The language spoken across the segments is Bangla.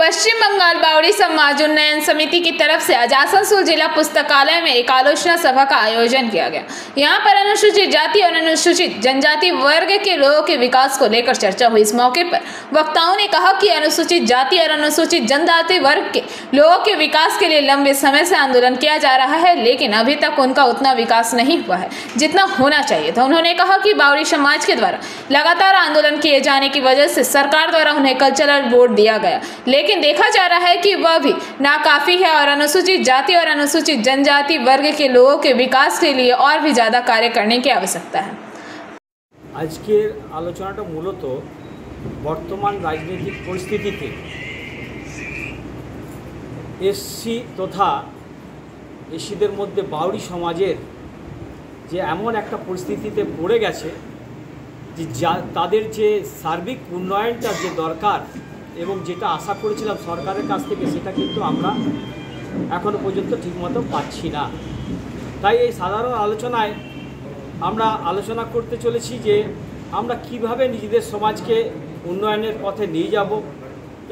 पश्चिम बंगाल बावड़ी समाज उन्नयन समिति की तरफ से आज आसनसोल जिला पुस्तकालय में एक आलोचना सभा का आयोजन किया गया। यहाँ पर अनुसूचित जाति और अनुसूचित जनजाति वर्ग के लोगों के विकास को लेकर चर्चा हुई। इस मौके पर वक्ताओं ने कहा कि अनुसूचित जाति और अनुसूचित जनजाति वर्ग के लोगों के विकास के लिए लंबे समय से आंदोलन किया जा रहा है, लेकिन अभी तक उनका उतना विकास नहीं हुआ है जितना होना चाहिए था। उन्होंने कहा कि बावड़ी समाज के द्वारा लगातार आंदोलन किए जाने की वजह से सरकार द्वारा उन्हें कल्चरल बोर्ड दिया गया, लेकिन देखा जा रहा है कि वह भी नाकाफी है और अनुसूचित जाति और अनुसूचित जनजाति वर्ग के लोगों के विकास के लिए और भी ज्यादा कार्य करने की आवश्यकता है। আজকের আলোচনাটা মূলত বর্তমান রাজনৈতিক পরিস্থিতিতে এসসি তথা এসসিদের মধ্যে বাউরি সমাজের যে এমন একটা পরিস্থিতিতে পড়ে গেছে যে তাদের যে সার্বিক উন্নয়নটা যে দরকার এবং যেটা আশা করেছিলাম সরকারের কাছ থেকে সেটা কিন্তু আমরা এখনো পর্যন্ত ঠিকমতো পাচ্ছি না। তাই এই সাধারণ আলোচনায় আমরা আলোচনা করতে চলেছি যে আমরা কিভাবে নিজেদের সমাজকে উন্নয়নের পথে নিয়ে যাব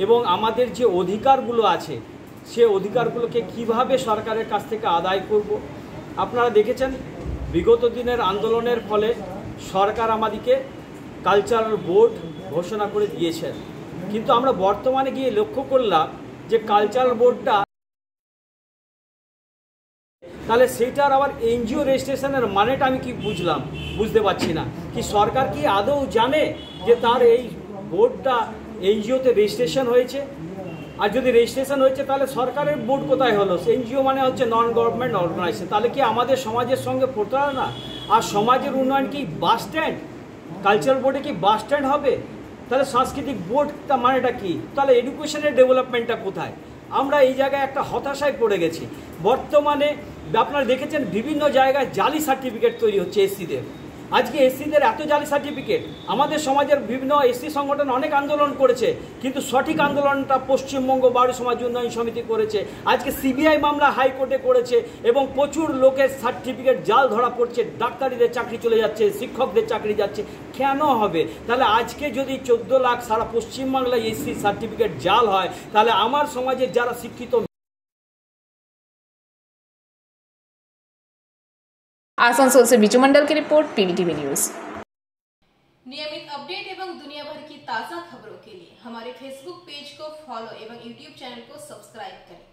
এবং আমাদের যে অধিকারগুলো আছে সে অধিকারগুলোকে কিভাবে সরকারের কাছ থেকে আদায় করব। আপনারা দেখেছেন বিগত দিনের আন্দোলনের ফলে সরকার আমাদেরকে কালচারাল বোর্ড ঘোষণা করে দিয়েছেন, কিন্তু আমরা বর্তমানে গিয়ে লক্ষ্য করলাম যে কালচারাল বোর্ডটা তাহলে সেটার আবার এনজিও রেজিস্ট্রেশনের মানেটা আমি কি বুঝতে পারছি না। কি সরকার কি আদৌ জানে যে তার এই বোর্ডটা এনজিওতে রেজিস্ট্রেশন হয়েছে? আর যদি রেজিস্ট্রেশন হয়েছে তাহলে সরকারের বোর্ড কোথায় হলো? এনজিও মানে হচ্ছে নন গভর্নমেন্ট অর্গানাইজেশন। তাহলে কি আমাদের সমাজের সঙ্গে প্রতারণা? আর সমাজের উন্নয়ন কি বাস স্ট্যান্ড? কালচারাল বোর্ডে কি বাস স্ট্যান্ড হবে? তাহলে সাংস্কৃতিক বোর্ডটা মানেটা কি? তাহলে এডুকেশনের ডেভেলপমেন্টটা কোথায়? আমরা এই জায়গায় একটা হতাশায় পড়ে গেছি। বর্তমানে আপনারা দেখেছেন বিভিন্ন জায়গায় জালি সার্টিফিকেট তৈরি হচ্ছে এসসিদের। আজকে এসসিদের এত জালি সার্টিফিকেট, আমাদের সমাজের বিভিন্ন এসসি সংগঠন অনেক আন্দোলন করেছে, কিন্তু সঠিক আন্দোলনটা পশ্চিমবঙ্গ বাউরি সমাজ উন্নয়ন সমিতি করেছে। আজকে সিবিআই মামলা হাইকোর্টে করেছে এবং প্রচুর লোকের সার্টিফিকেট জাল ধরা পড়ছে, ডাক্তারিদের চাকরি চলে যাচ্ছে, শিক্ষকদের চাকরি যাচ্ছে। কেন হবে? তাহলে আজকে যদি 14 লাখ সারা পশ্চিমবাংলায় এসসি সার্টিফিকেট জাল হয়, তাহলে আমার সমাজের যারা শিক্ষিত। आसनसोल से बिजू मंडल की रिपोर्ट, पीवीटीवी न्यूज। नियमित अपडेट एवं दुनिया भर की ताज़ा खबरों के लिए हमारे फेसबुक पेज को फॉलो एवं यूट्यूब चैनल को सब्सक्राइब करें।